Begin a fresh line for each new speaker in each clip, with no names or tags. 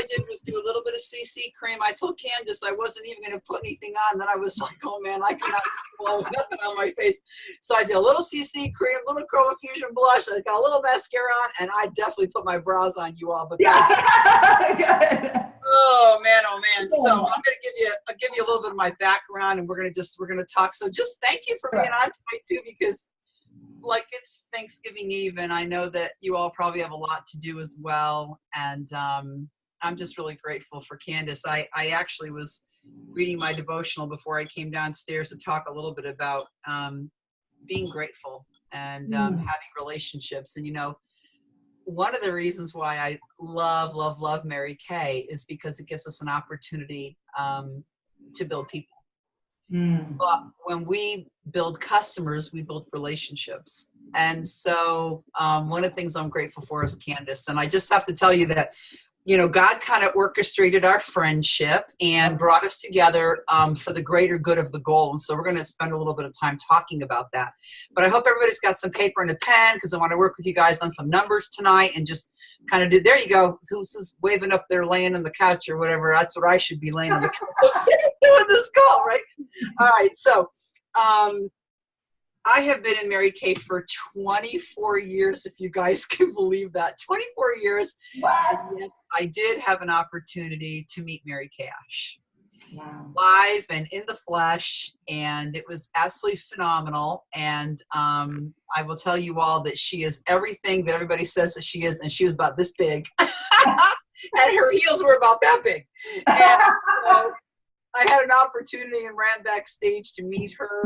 I did was do a little bit of CC cream. I told Candace I wasn't even going to put anything on. Then I was like, oh man, I cannot blow nothing on my face. So I did a little CC cream, a little Chroma Fusion blush. I got a little mascara on, and I definitely put my brows on, you all. But oh man. So I'm going to give you a little bit of my background, and we're going to talk. So just thank you for being on tonight too, because like it's Thanksgiving Eve, and I know that you all probably have a lot to do as well. And I'm just really grateful for Candace. I actually was reading my devotional before I came downstairs to talk a little bit about being grateful and having relationships. And, you know, one of the reasons why I love Mary Kay is because it gives us an opportunity to build people. But when we build customers, we build relationships. And so one of the things I'm grateful for is Candace. And I just have to tell you that, you know, God kind of orchestrated our friendship and brought us together for the greater good of the goal. And so we're going to spend a little bit of time talking about that. But I hope everybody's got some paper and a pen, because I want to work with you guys on some numbers tonight and just kind of do, there you go. Who's this waving up there laying on the couch or whatever? That's what I should be laying on the couch doing this call, right? All right. So I have been in Mary Kay for 24 years, if you guys can believe that. 24 years. Wow. Yes, I did have an opportunity to meet Mary Kay Ash. Wow. Live and in the flesh, and it was absolutely phenomenal. And I will tell you all that she is everything that everybody says that she is, and she was about this big. And her heels were about that big. And I had an opportunity and ran backstage to meet her.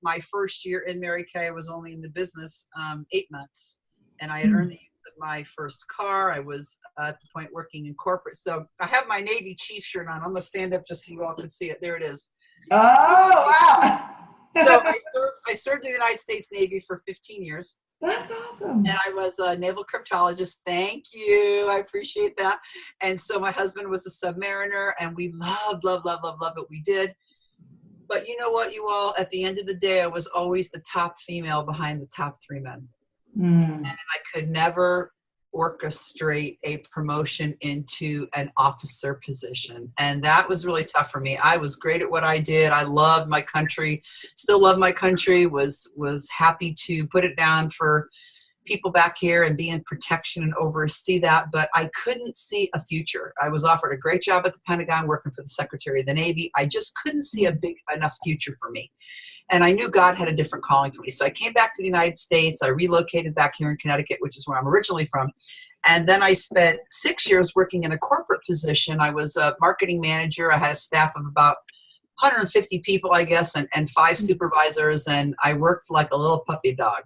My first year in Mary Kay, I was only in the business 8 months, and I had earned the use of my first car. I was at the point working in corporate. So I have my Navy Chief shirt on. I'm going to stand up just so you all can see it. There it is.
Oh, wow.
So I served in the United States Navy for 15 years.
That's awesome.
And I was a naval cryptologist. Thank you. I appreciate that. And so my husband was a submariner, and we loved what we did. But you know what, you all, at the end of the day, I was always the top female behind the top 3 men. And I could never orchestrate a promotion into an officer position. And that was really tough for me. I was great at what I did. I loved my country, still love my country, was happy to put it down for people back here and be in protection and oversee that. But I couldn't see a future. I was offered a great job at the Pentagon working for the Secretary of the Navy. I just couldn't see a big enough future for me. And I knew God had a different calling for me. So I came back to the United States. I relocated back here in Connecticut, which is where I'm originally from. And then I spent 6 years working in a corporate position. I was a marketing manager. I had a staff of about 150 people, I guess, and 5 supervisors. And I worked like a little puppy dog.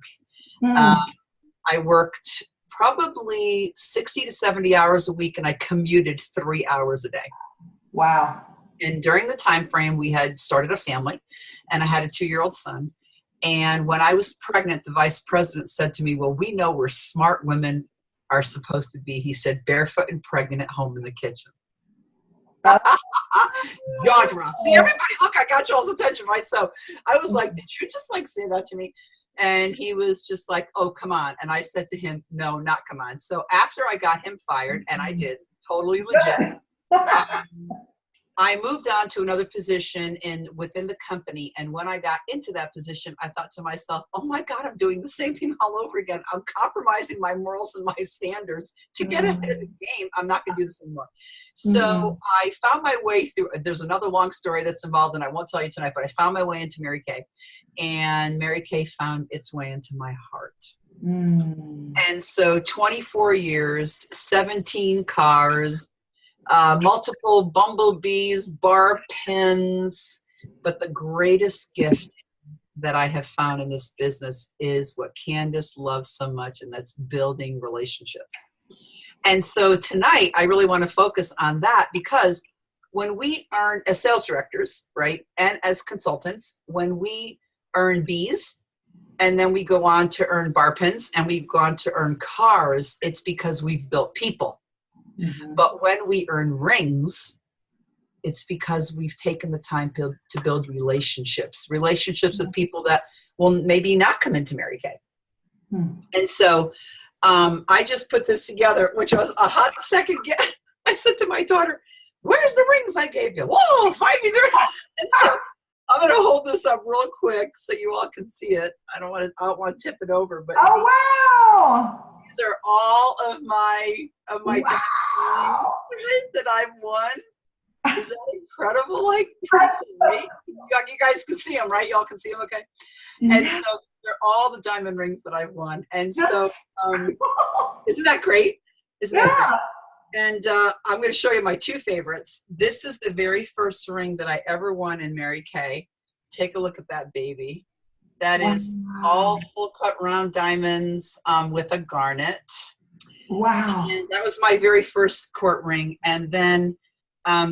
I worked probably 60 to 70 hours a week, and I commuted 3 hours a day.
Wow.
And during the time frame, we had started a family, and I had a 2-year-old son. And when I was pregnant, the vice president said to me, well, we know where smart women are supposed to be. He said, barefoot and pregnant at home in the kitchen. Jaw drop. See, everybody, look, I got y'all's attention, right? So I was like, did you just like say that to me? And he was just like, oh, come on. And I said to him, no, not come on. So after I got him fired, and I did, totally legit, I moved on to another position within the company. And when I got into that position, I thought to myself, oh my God, I'm doing the same thing all over again. I'm compromising my morals and my standards to get ahead of the game. I'm not going to do this anymore. So I found my way through, there's another long story that's involved, and I won't tell you tonight, but I found my way into Mary Kay. And Mary Kay found its way into my heart. And so 24 years, 17 cars, multiple bumblebees, bar pins, but the greatest gift that I have found in this business is what Candace loves so much, and that's building relationships. And so tonight, I really want to focus on that, because when we earn, as sales directors, right, and as consultants, when we earn Bs, and then we go on to earn bar pins, and we go on to earn cars, it's because we've built people. But when we earn rings, it's because we've taken the time to build relationships with people that will maybe not come into Mary Kay. And so I just put this together, which was a hot second guess. I said to my daughter, where's the rings I gave you? Whoa, find me the ring. And so I'm going to hold this up real quick so you all can see it. I don't want to tip it over, but
wow.
these are all of my
Wow.
that I've won. Is that incredible? Like, pretty cool, right? You guys can see them, right? Y'all can see them, okay? And
Yes.
so they're all the diamond rings that I've won. And so, isn't that great? Isn't that great? And I'm going to show you my two favorites. This is the very first ring that I ever won in Mary Kay. Take a look at that baby. That is all full cut round diamonds with a garnet.
Wow.
And that was my very first court ring. And then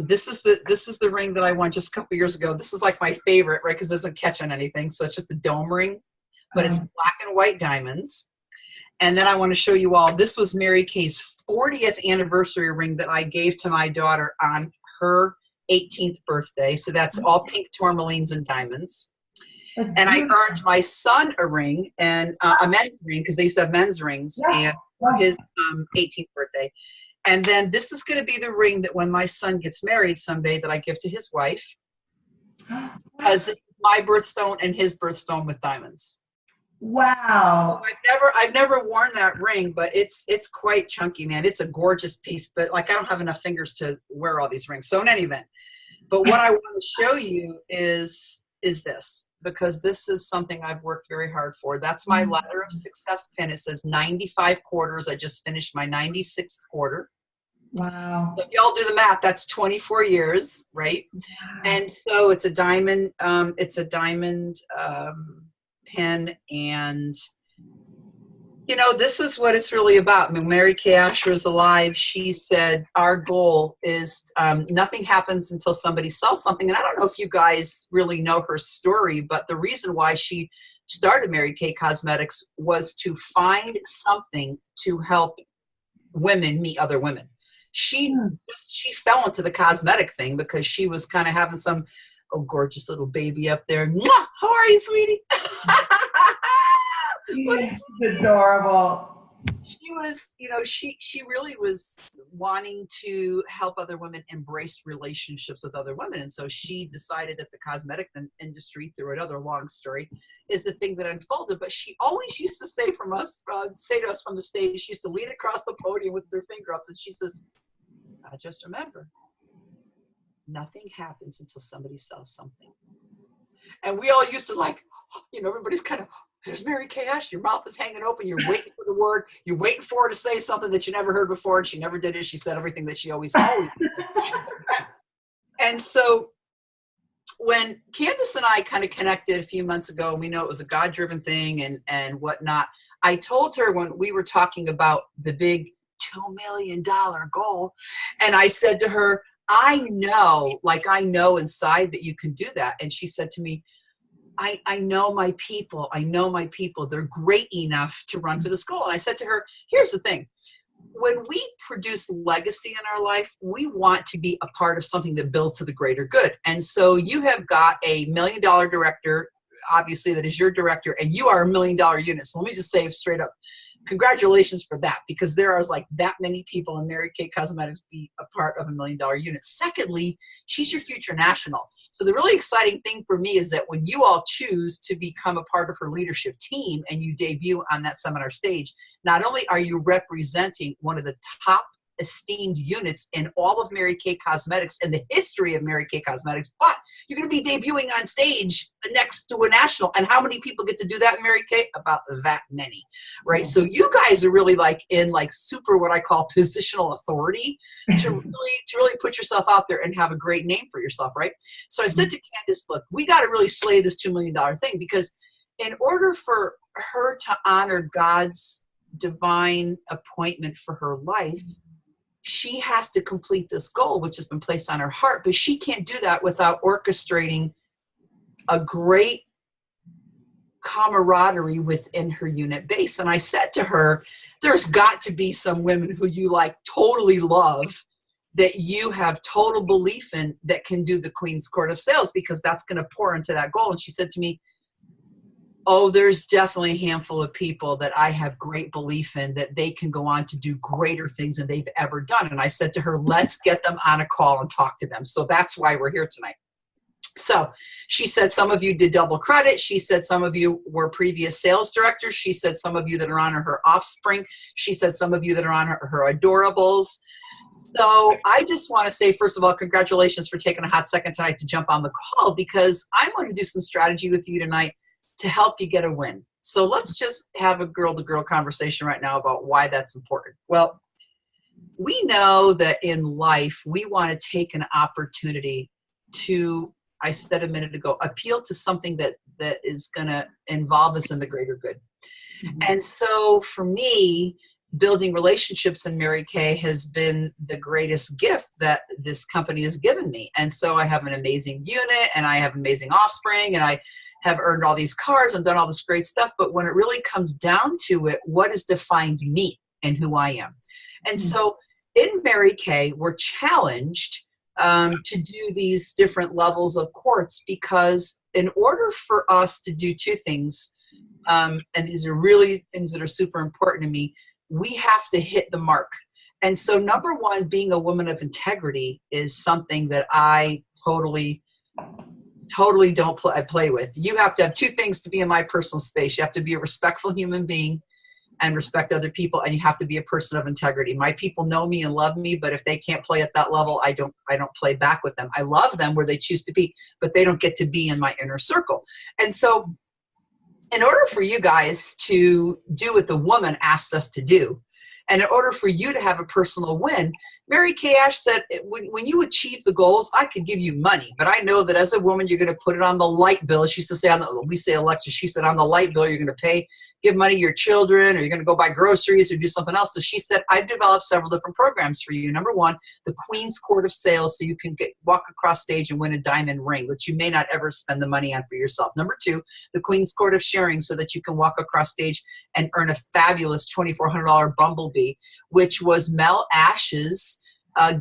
this is the ring that I won just a couple years ago. This is like my favorite, right? Because it doesn't catch on anything. So it's just a dome ring, but it's black and white diamonds. And then I want to show you all, this was Mary Kay's 40th anniversary ring that I gave to my daughter on her 18th birthday. So that's all pink tourmalines and diamonds. And I earned my son a ring, and a men's ring, because they used to have men's rings, and for his 18th birthday. And then this is going to be the ring that when my son gets married someday that I give to his wife, because this is my birthstone and his birthstone with diamonds.
Wow.
I've never worn that ring, but it's quite chunky, man. It's a gorgeous piece, but like I don't have enough fingers to wear all these rings. So in any event, but what I want to show you is this, because this is something I've worked very hard for. That's my ladder of success pin. It says 95 quarters. I just finished my 96th quarter.
Wow.
So if y'all do the math, that's 24 years, right? And so it's a diamond, pin, and you know, this is what it's really about. When Mary Kay Asher is alive, she said our goal is nothing happens until somebody sells something. And I don't know if you guys really know her story, but the reason why she started Mary Kay Cosmetics was to find something to help women meet other women. She fell into the cosmetic thing because she was kind of having some gorgeous little baby up there. Mwah! How are you, sweetie?
She's adorable.
She was, you know, she really was wanting to help other women embrace relationships with other women. And so she decided that the cosmetic industry, through another long story, is the thing that unfolded. But she always used to say to us from the stage, she used to lean across the podium with her finger up, and she says, just remember, nothing happens until somebody sells something. And we all used to, like, you know, everybody's kind of, there's Mary Kay Asher, your mouth is hanging open, you're waiting for the word, you're waiting for her to say something that you never heard before, and she never did it. She said everything that she always did. And so when Candace and I kind of connected a few months ago, and we know it was a God-driven thing and whatnot, I told her when we were talking about the big $2 million goal, and I said to her, I know inside that you can do that. And she said to me, I know my people. I know my people. They're great enough to run for this goal. And I said to her, here's the thing. When we produce legacy in our life, we want to be a part of something that builds to the greater good. And so you have got $1 million director, obviously, that is your director, and you are $1 million unit. So let me just say straight up, congratulations for that, because there are like that many people in Mary Kay Cosmetics be a part of $1 million unit. Secondly, she's your future national. So the really exciting thing for me is that when you all choose to become a part of her leadership team and you debut on that seminar stage, not only are you representing one of the top esteemed units in all of Mary Kay Cosmetics and the history of Mary Kay Cosmetics, but you're going to be debuting on stage next to a national. And how many people get to do that in Mary Kay? About that many, right? So you guys are really like in like super, what I call positional authority to really put yourself out there and have a great name for yourself, right? So I said to Candace, look, we got to really slay this $2 million thing, because in order for her to honor God's divine appointment for her life, she has to complete this goal, which has been placed on her heart, but she can't do that without orchestrating a great camaraderie within her unit base. And I said to her, there's got to be some women who you like totally love, that you have total belief in, that can do the Queen's Court of Sales, because that's going to pour into that goal. And she said to me, Oh, there's definitely a handful of people that I have great belief in that they can go on to do greater things than they've ever done. And I said to her, let's get them on a call and talk to them. So that's why we're here tonight. So she said some of you did double credit. She said some of you were previous sales directors. She said some of you that are on her offspring. She said some of you that are on her adorables. So I just want to say, first of all, congratulations for taking a hot second tonight to jump on the call, because I'm going to do some strategy with you tonight to help you get a win. So let's just have a girl-to-girl conversation right now about why that's important. Well, we know that in life, we want to take an opportunity to, I said a minute ago, appeal to something that is going to involve us in the greater good. Mm-hmm. And so for me, building relationships in Mary Kay has been the greatest gift that this company has given me. And so I have an amazing unit, and I have amazing offspring, and I have earned all these cars and done all this great stuff. But when it really comes down to it, what has defined me and who I am? And so in Mary Kay, we're challenged to do these different levels of courts, because in order for us to do two things, and these are really things that are super important to me, we have to hit the mark. And so number one, being a woman of integrity is something that I totally don't play with. You have to have two things to be in my personal space. You have to be a respectful human being and respect other people, and you have to be a person of integrity. My people know me and love me, but if they can't play at that level, I don't play back with them. I love them where they choose to be, but they don't get to be in my inner circle. And so in order for you guys to do what the woman asked us to do, and in order for you to have a personal win, Mary Kay Ash said, when you achieve the goals, I could give you money. But I know that as a woman, you're going to put it on the light bill. She used to say, we say electric. She said, on the light bill, you're going to give money to your children, or you're going to go buy groceries or do something else. So she said, I've developed several different programs for you. Number one, the Queen's Court of Sales, so you can walk across stage and win a diamond ring, which you may not ever spend the money on for yourself. Number two, the Queen's Court of Sharing, so that you can walk across stage and earn a fabulous $2,400 bumblebee, which was Mel Ash's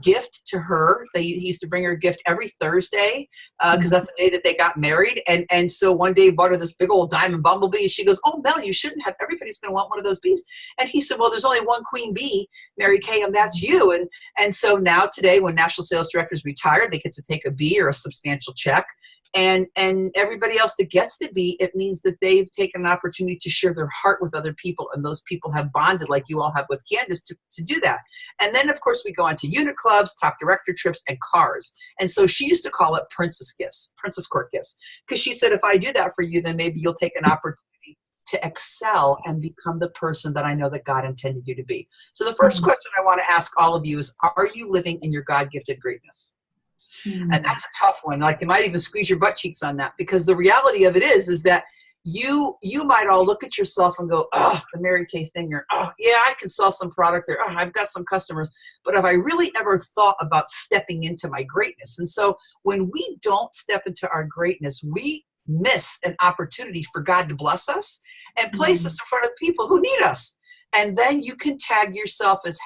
gift to her. He used to bring her a gift every Thursday because that's the day that they got married. And so one day he bought her this big old diamond bumblebee. And she goes, oh, Mel, you shouldn't have. Everybody's going to want one of those bees. And he said, well, there's only one queen bee, Mary Kay, and that's you. And so now today, when national sales directors retire, they get to take a bee or a substantial check. And everybody else that gets to be, it means that they've taken an opportunity to share their heart with other people, and those people have bonded like you all have with Candace to do that. And then, of course, we go on to unit clubs, top director trips, and cars. And so she used to call it princess court gifts, because she said, if I do that for you, then maybe you'll take an opportunity to excel and become the person that I know that God intended you to be. So the first question I want to ask all of you is, are you living in your God-gifted greatness? And that's a tough one. Like, you might even squeeze your butt cheeks on that, because the reality of it is that you might all look at yourself and go, oh, the Mary Kay thing, or, oh, yeah, I can sell some product there. Oh, I've got some customers. But have I really ever thought about stepping into my greatness? And so when we don't step into our greatness, we miss an opportunity for God to bless us and place us in front of people who need us. And then you can tag yourself as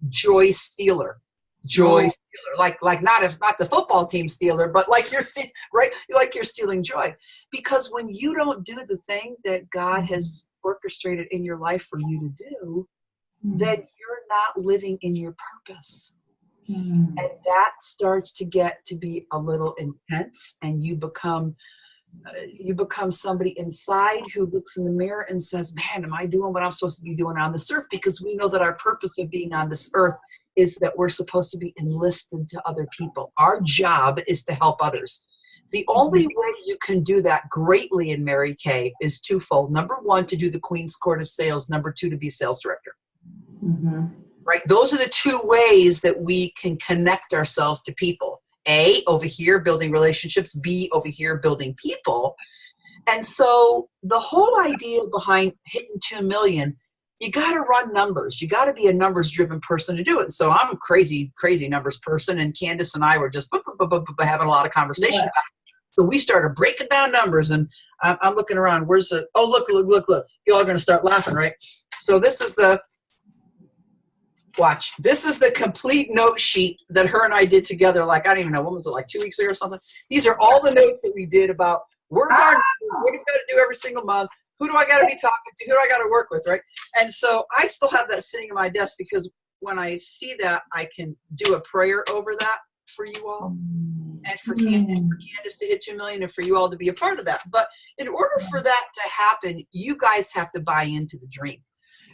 #joy stealer. Joy stealer, like not the football team stealer, but like you're like you're stealing joy. Because when you don't do the thing that God has orchestrated in your life for you to do, then you're not living in your purpose. And that starts to get to be a little intense, and you become somebody inside who looks in the mirror and says, man, am I doing what I'm supposed to be doing on this earth? Because we know that our purpose of being on this earth is that we're supposed to be enlisted to other people. Our job is to help others. The only way you can do that greatly in Mary Kay is twofold. Number one, to do the Queen's Court of Sales. Number two, to be sales director. Right? Those are the two ways that we can connect ourselves to people. A, over here, building relationships. B, over here, building people. And so the whole idea behind hitting 2 million, you got to run numbers. You got to be a numbers-driven person to do it. So I'm a crazy numbers person, and Candace and I were just having a lot of conversation about it. So we started breaking down numbers, and I'm looking around. Where's the, oh, look. You're all going to start laughing, right? So this is the, watch. This is the complete note sheet that her and I did together. Like, I don't even know, when was it, like 2 weeks ago or something? These are all the notes that we did about where's our numbers What do I got to do every single month? Who do I got to be talking to? Who do I got to work with, right? And so I still have that sitting in my desk because when I see that, I can do a prayer over that for you all and for Candace to hit 2 million and for you all to be a part of that. But in order for that to happen, you guys have to buy into the dream.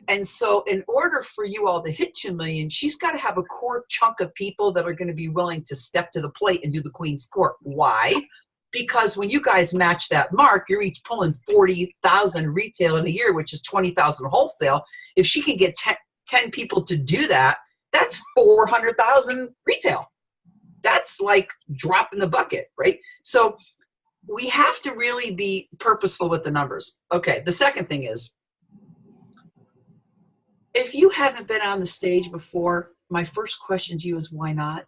And so in order for you all to hit 2 million, she's got to have a core chunk of people that are going to be willing to step to the plate and do the Queen's Court. Why? Because when you guys match that mark, you're each pulling 40,000 retail in a year, which is 20,000 wholesale. If she can get 10 people to do that, that's 400,000 retail. That's like dropping the bucket, right? So we have to really be purposeful with the numbers. Okay, the second thing is, if you haven't been on the stage before, my first question to you is, why not?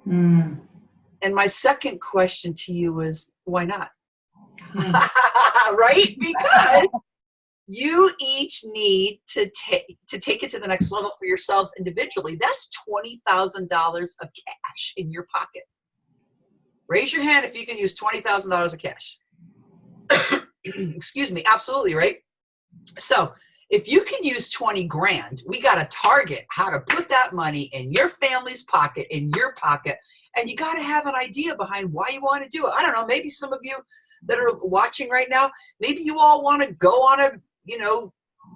And my second question to you is, why not? Right? Because you each need to take it to the next level for yourselves individually. That's $20,000 of cash in your pocket. Raise your hand if you can use $20,000 of cash. Excuse me. Absolutely, right? So if you can use 20 grand, we got to target how to put that money in your family's pocket, in your pocket. And you got to have an idea behind why you want to do it. I don't know. Maybe some of you that are watching right now, maybe you all want to go on a,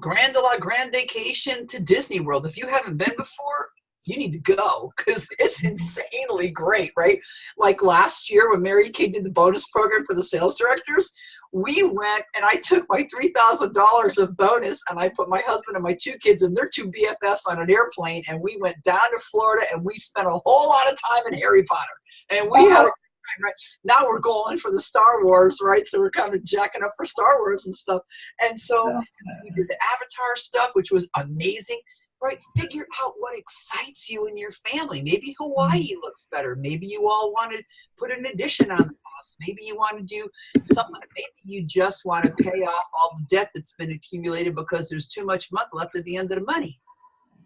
grand vacation to Disney World. If you haven't been before, you need to go because it's insanely great, right? Like last year when Mary Kay did the bonus program for the sales directors, we went and I took my $3,000 of bonus and I put my husband and my 2 kids and their 2 BFFs on an airplane and we went down to Florida and we spent a whole lot of time in Harry Potter. And we had a great time, right? Now we're going for the Star Wars, right? So we're kind of jacking up for Star Wars and stuff. And so we did the Avatar stuff, which was amazing. Right, figure out what excites you and your family. Maybe Hawaii looks better. Maybe you all want to put an addition on the house. Maybe you want to do something. Maybe you just want to pay off all the debt that's been accumulated because there's too much month left at the end of the money.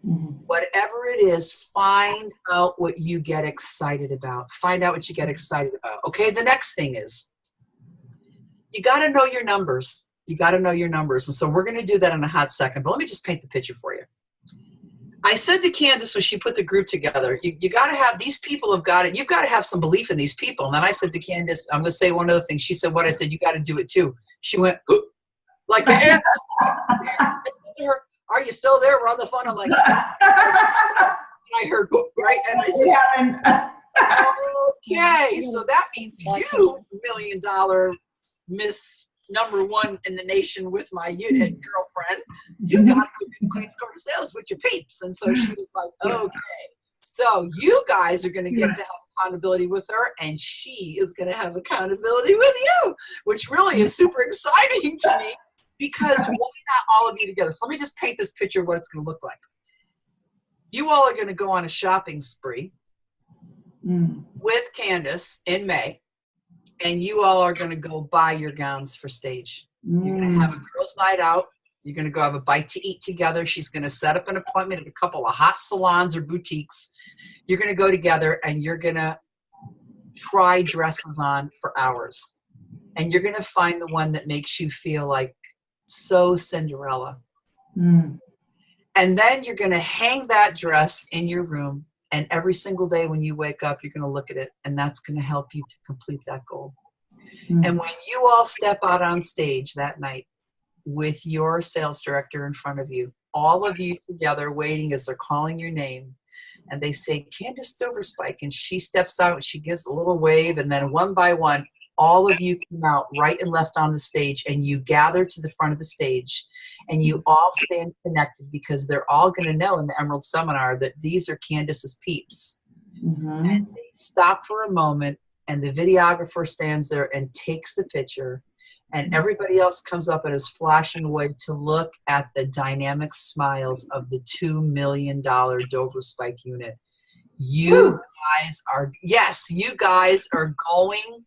Whatever it is, find out what you get excited about. Find out what you get excited about. Okay, the next thing is you got to know your numbers. You got to know your numbers. And so we're going to do that in a hot second. But let me just paint the picture for you. I said to Candace when she put the group together, you got to have, these people have got it. You've got to have some belief in these people. And then I said to Candace, I'm going to say one other thing. She said, what? I said, you got to do it too. She went, like the air. I said to her, are you still there? We're on the phone. I'm like, and I heard, right? And I said, okay, so that means you, $1 million Miss #1 in the nation with my unit girlfriend, you got to go to the Queen's Court of Sales with your peeps. And so she was like, okay, so you guys are going to get to have accountability with her and she is going to have accountability with you, which really is super exciting to me because why not all of you together? So let me just paint this picture of what it's going to look like. You all are going to go on a shopping spree with Candace in May. And you all are going to go buy your gowns for stage. You're going to have a girls' night out. You're going to go have a bite to eat together. She's going to set up an appointment at a couple of hot salons or boutiques. You're going to go together and you're going to try dresses on for hours. And you're going to find the one that makes you feel like so Cinderella. And then you're going to hang that dress in your room. And every single day when you wake up, you're going to look at it, and that's going to help you to complete that goal. And when you all step out on stage that night with your sales director in front of you, all of you together waiting as they're calling your name, and they say, Candace Doverspike, and she steps out, she gives a little wave, and then one by one, all of you come out right and left on the stage and you gather to the front of the stage and you all stand connected because they're all going to know in the Emerald Seminar that these are Candace's peeps. And they stop for a moment and the videographer stands there and takes the picture and everybody else comes up and is flashing away to look at the dynamic smiles of the $2 million Doverspike unit. You guys are, yes, you guys are going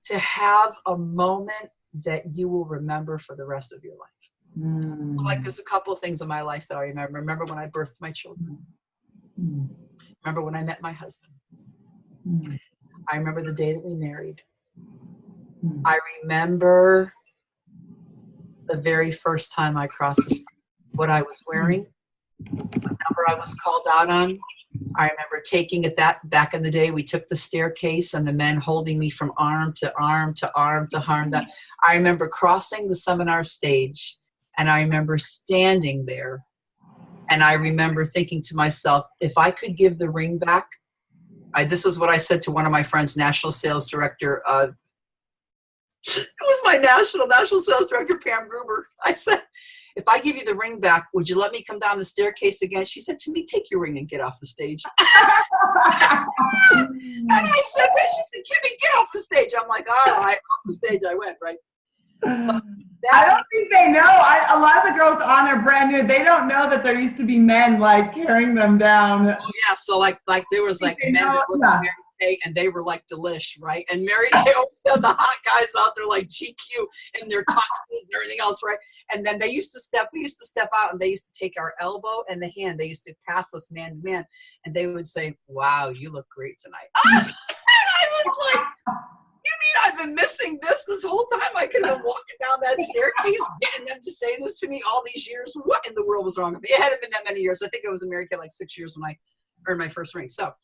to have a moment that you will remember for the rest of your life. Like there's a couple of things in my life that I remember. Remember when I birthed my children. Remember when I met my husband. I remember the day that we married. I remember the very first time I crossed the stage, what I was wearing, what number I was called out on. I remember taking it that back in the day, we took the staircase and the men holding me from arm to arm to arm to arm. I remember crossing the seminar stage, and I remember standing there, and I remember thinking to myself, if I could give the ring back, this is what I said to one of my friends, national sales director. It was my national sales director, Pam Gruber. I said, if I give you the ring back, would you let me come down the staircase again? She said to me, take your ring and get off the stage. And I said, she said, Kimmy, get off the stage. I'm like, all right, off the stage I went, right?
I don't think they know. A lot of the girls on are brand new. They don't know that there used to be men like carrying them down.
Oh yeah, so like there was like men that were Mary Kay, and they were like delish, right? And Mary Kay always had the hot guys out there like GQ and their toxins and everything else, right? And then we used to step out, and they used to take our elbow and the hand. They used to pass us man to man, and they would say, "Wow, you look great tonight." And I was like, you mean I've been missing this whole time? I could have been walking down that staircase getting them to say this to me all these years. What in the world was wrong with me? It hadn't been that many years. I think I was in America like 6 years when I earned my first ring. So,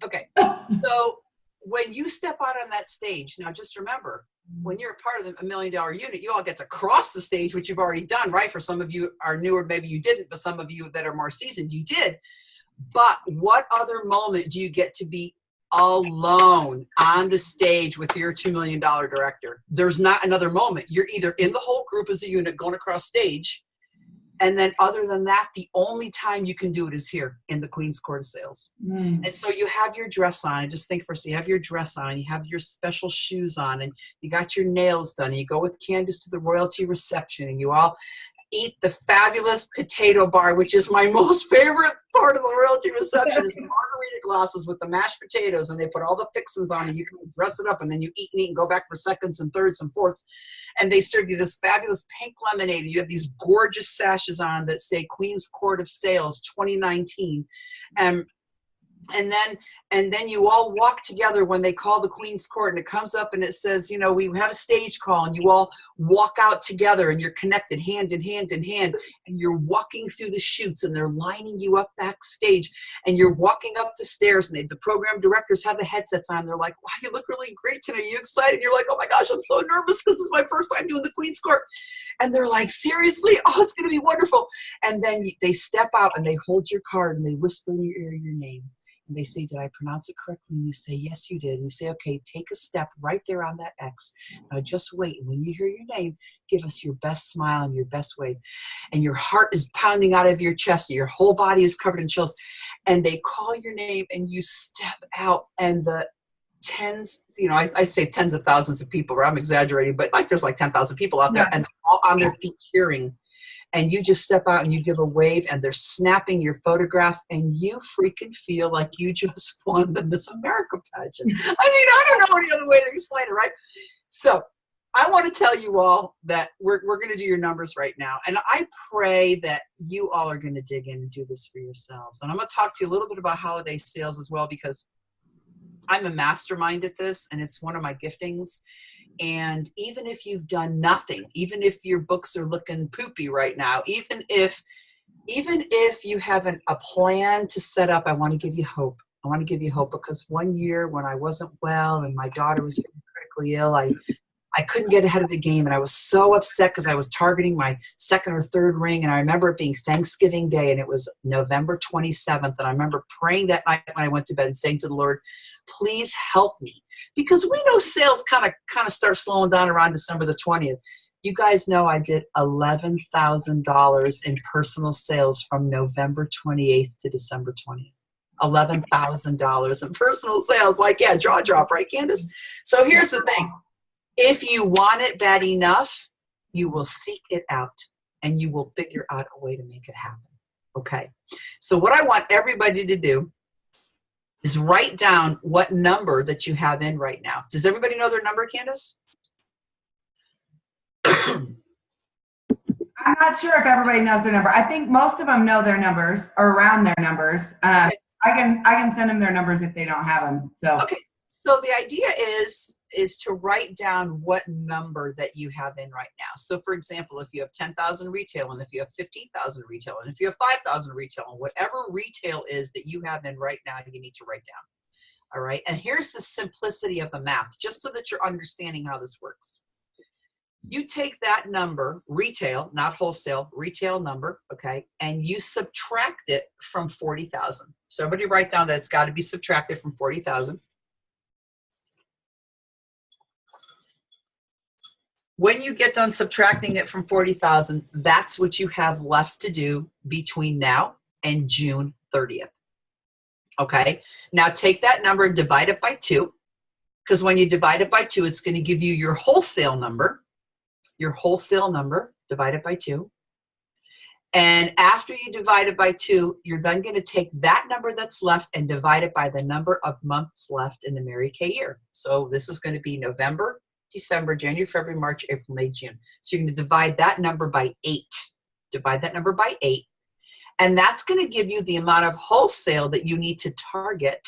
okay. So when you step out on that stage, now just remember, when you're a part of the $1 million unit, you all get to cross the stage, which you've already done, right? For some of you are newer, maybe you didn't, but some of you that are more seasoned, you did. But what other moment do you get to be alone on the stage with your $2 million director? There's not another moment. You're either in the whole group as a unit going across stage, and then other than that, the only time you can do it is here in the Queen's Court of Sales. And so you have your dress on. And just think first, you have your dress on, you have your special shoes on, and you got your nails done, and you go with Candace to the royalty reception, and you all eat the fabulous potato bar, which is my most favorite part of the royalty reception, is the margarita glasses with the mashed potatoes, and they put all the fixings on it. You can dress it up, and then you eat and eat and go back for seconds and thirds and fourths. And they serve you this fabulous pink lemonade. You have these gorgeous sashes on that say Queen's Court of Sales 2019. And then you all walk together when they call the Queen's Court, and it comes up and it says, you know, we have a stage call, and you all walk out together, and you're connected hand in hand in hand, and you're walking through the chutes, and they're lining you up backstage, and you're walking up the stairs, and the program directors have the headsets on. They're like, wow, you look really great tonight. Are you excited? You're like, oh my gosh, I'm so nervous because this is my first time doing the Queen's Court. And they're like, seriously? Oh, it's going to be wonderful. And then they step out, and they hold your card, and they whisper in your ear your name. And they say, did I pronounce it correctly? And you say, yes, you did. And you say, okay, take a step right there on that X. Now just wait. And when you hear your name, give us your best smile and your best wave. And your heart is pounding out of your chest. Your whole body is covered in chills. And they call your name, and you step out, and the tens, you know, I say tens of thousands of people, or I'm exaggerating, but like there's like 10,000 people out there, and they're all on their feet cheering. And you just step out and you give a wave, and they're snapping your photograph, and you freaking feel like you just won the Miss America pageant. I mean, I don't know any other way to explain it, right? So I want to tell you all that we're going to do your numbers right now. And I pray that you all are going to dig in and do this for yourselves. And I'm going to talk to you a little bit about holiday sales as well, because I'm a mastermind at this, and it's one of my giftings. And even if you've done nothing, even if your books are looking poopy right now, even if you have a plan to set up, I want to give you hope. I want to give you hope, because one year when I wasn't well and my daughter was critically ill, I couldn't get ahead of the game, and I was so upset because I was targeting my second or third ring. And I remember it being Thanksgiving Day, and it was November 27th. And I remember praying that night when I went to bed and saying to the Lord, please help me, because we know sales kind of start slowing down around December the 20th. You guys know I did $11,000 in personal sales from November 28th to December 20th. $11,000 in personal sales. Like, yeah, jaw drop, right, Candace? So here's the thing. If you want it bad enough, you will seek it out, and you will figure out a way to make it happen. Okay. So what I want everybody to do is write down what number that you have in right now. Does everybody know their number, Candace?
I'm not sure if everybody knows their number. I think most of them know their numbers, or around their numbers.
Okay.
I can send them their numbers if they don't have them. So
okay. So the idea is, is to write down what number that you have in right now. So for example, if you have 10,000 retail, and if you have 15,000 retail, and if you have 5,000 retail, and whatever retail is that you have in right now, you need to write down. All right. And here's the simplicity of the math, just so that you're understanding how this works. You take that number, retail, not wholesale, retail number, okay, and you subtract it from 40,000. So everybody write down that it's got to be subtracted from 40,000. When you get done subtracting it from 40,000, that's what you have left to do between now and June 30th. Okay, now take that number and divide it by 2, because when you divide it by 2, it's going to give you your wholesale number. Your wholesale number divided by 2. And after you divide it by 2, you're then going to take that number that's left and divide it by the number of months left in the Mary Kay year. So this is going to be November, December, January, February, March, April, May, June. So you're going to divide that number by 8. Divide that number by 8. And that's going to give you the amount of wholesale that you need to target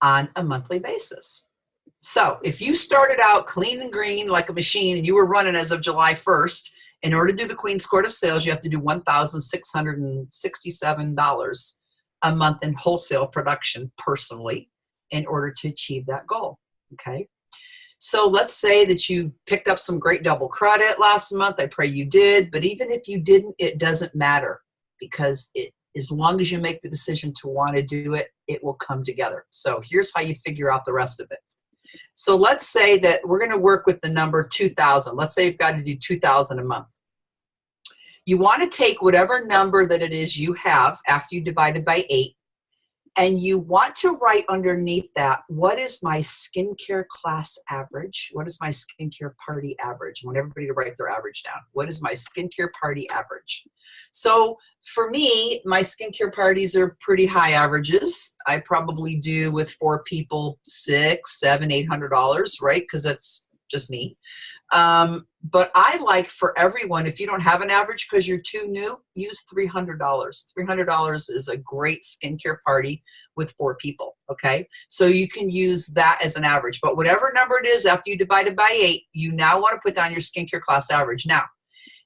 on a monthly basis. So if you started out clean and green like a machine and you were running as of July 1st, in order to do the Queen's Court of Sales, you have to do $1,667 a month in wholesale production personally in order to achieve that goal, okay? So let's say that you picked up some great double credit last month. I pray you did, but even if you didn't, it doesn't matter, because as long as you make the decision to want to do it, it will come together. So here's how you figure out the rest of it. So let's say that we're going to work with the number 2,000. Let's say you've got to do 2,000 a month. You want to take whatever number that it is you have after you divide it by 8, and you want to write underneath that, what is my skincare class average? What is my skincare party average? I want everybody to write their average down. What is my skincare party average? So for me, my skincare parties are pretty high averages. I probably do with 4 people, $600, $700, $800, right? Because that's just me. But I like for everyone, if you don't have an average because you're too new, use $300. $300 is a great skincare party with 4 people, okay? So you can use that as an average. But whatever number it is after you divide it by 8, you now want to put down your skincare class average. Now,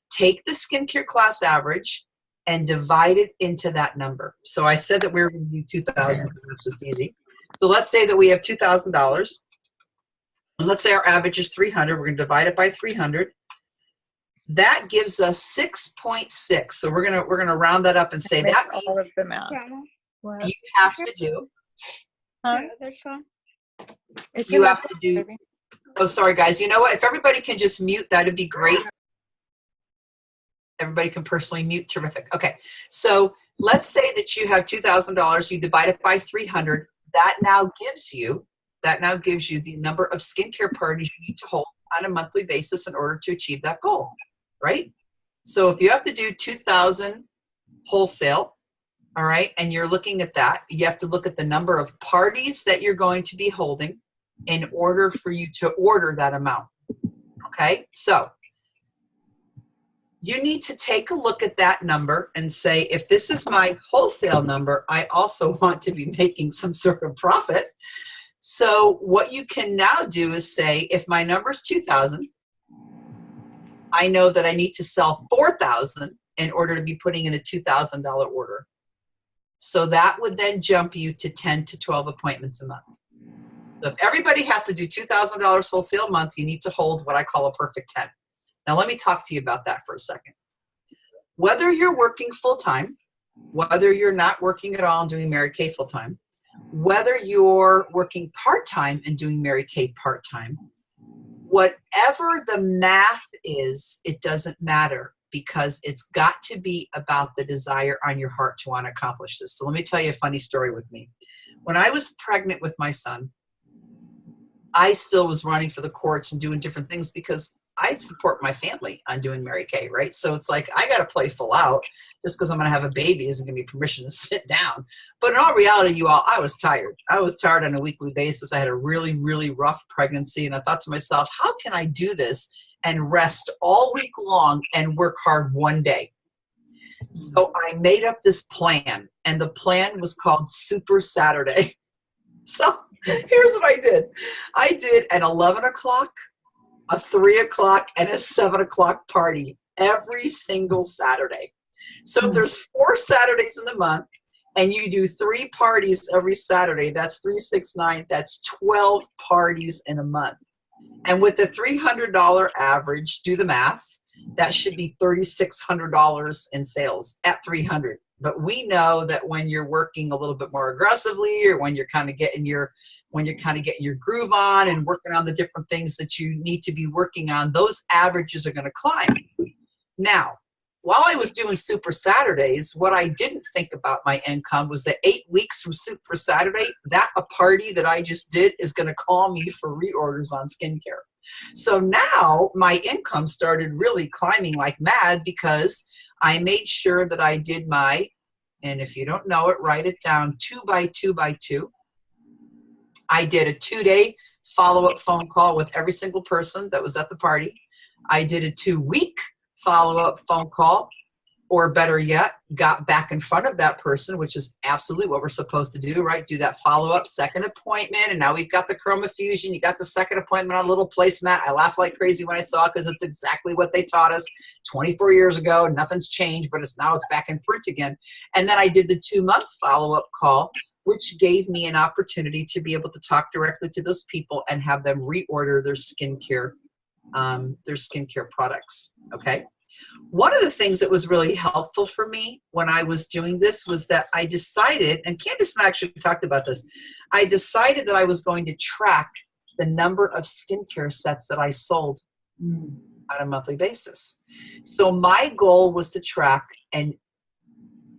take the skincare class average and divide it into that number. So I said that we were going to do 2,000 because that's just easy. So let's say that we have $2,000. And let's say our average is 300. We're going to divide it by 300. That gives us 6.6. So we're gonna round that up and say that means
all of the math.
you have to do.
Huh?
You have to do. Oh, sorry, guys. You know what? If everybody can just mute, that'd be great. Everybody can personally mute. Terrific. Okay. So let's say that you have $2,000. You divide it by 300. That now gives you the number of skincare parties you need to hold on a monthly basis in order to achieve that goal, right? So if you have to do 2,000 wholesale, all right, and you're looking at that, you have to look at the number of parties that you're going to be holding in order for you to order that amount, okay? So you need to take a look at that number and say, if this is my wholesale number, I also want to be making some sort of profit. So what you can now do is say, if my number is 2,000, I know that I need to sell 4,000 in order to be putting in a $2,000 order. So that would then jump you to 10 to 12 appointments a month. So if everybody has to do $2,000 wholesale a month, you need to hold what I call a perfect 10. Now let me talk to you about that for a second. Whether you're working full-time, whether you're not working at all and doing Mary Kay full-time, whether you're working part-time and doing Mary Kay part-time, whatever the math is, it doesn't matter, because it's got to be about the desire on your heart to want to accomplish this. So let me tell you a funny story with me. When I was pregnant with my son, I still was running for the courts and doing different things because I support my family on doing Mary Kay, right? So it's like, I got to play full out. Just because I'm going to have a baby isn't going to be permission to sit down. But in all reality, you all, I was tired. I was tired on a weekly basis. I had a really, really rough pregnancy. And I thought to myself, how can I do this and rest all week long and work hard one day? So I made up this plan. And the plan was called Super Saturday. So here's what I did. I did an 11 o'clock, a 3 o'clock, and a 7 o'clock party every single Saturday. So if there's 4 Saturdays in the month and you do 3 parties every Saturday, that's 3, 6, 9, that's 12 parties in a month. And with the $300 average, do the math, that should be $3,600 in sales at 300. But we know that when you're working a little bit more aggressively, or when you're kind of getting your groove on and working on the different things that you need to be working on, those averages are going to climb. Now, while I was doing Super Saturdays, what I didn't think about my income was that 8 weeks from Super Saturday, that a party that I just did is going to call me for reorders on skincare. So now my income started really climbing like mad because I made sure that I did my, and if you don't know it, write it down, 2 by 2 by 2. I did a 2-day follow-up phone call with every single person that was at the party. I did a 2-week follow-up phone call, or better yet, got back in front of that person, which is absolutely what we're supposed to do, right? Do that follow-up second appointment, and now we've got the Chroma Fusion. You got the second appointment on a little placemat. I laughed like crazy when I saw it because it's exactly what they taught us 24 years ago. Nothing's changed, but now it's back in print again. And then I did the 2-month follow-up call, which gave me an opportunity to be able to talk directly to those people and have them reorder their skincare products, okay? One of the things that was really helpful for me when I was doing this was that I decided, and Candace and I actually talked about this, I decided that I was going to track the number of skincare sets that I sold on a monthly basis. So my goal was to track and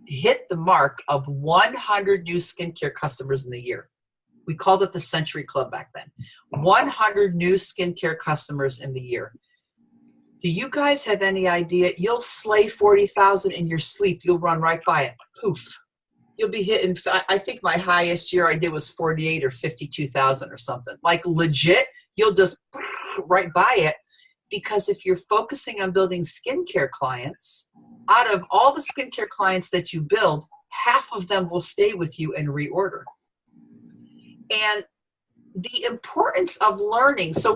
hit the mark of 100 new skincare customers in the year. We called it the Century Club back then. 100 new skincare customers in the year. Do you guys have any idea? You'll slay 40,000 in your sleep. You'll run right by it. Poof. You'll be hitting, I think my highest year I did was 48 or 52,000 or something. Like legit, you'll just right by it. Because if you're focusing on building skincare clients, out of all the skincare clients that you build, half of them will stay with you and reorder. And the importance of learning. So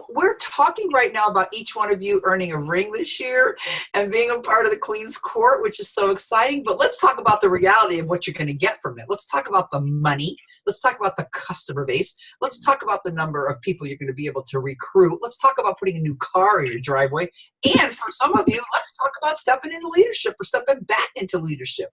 we're talking right now about each one of you earning a ring this year and being a part of the Queen's Court, which is so exciting. But let's talk about the reality of what you're going to get from it. Let's talk about the money. Let's talk about the customer base. Let's talk about the number of people you're going to be able to recruit. Let's talk about putting a new car in your driveway. And for some of you, let's talk about stepping into leadership or stepping back into leadership.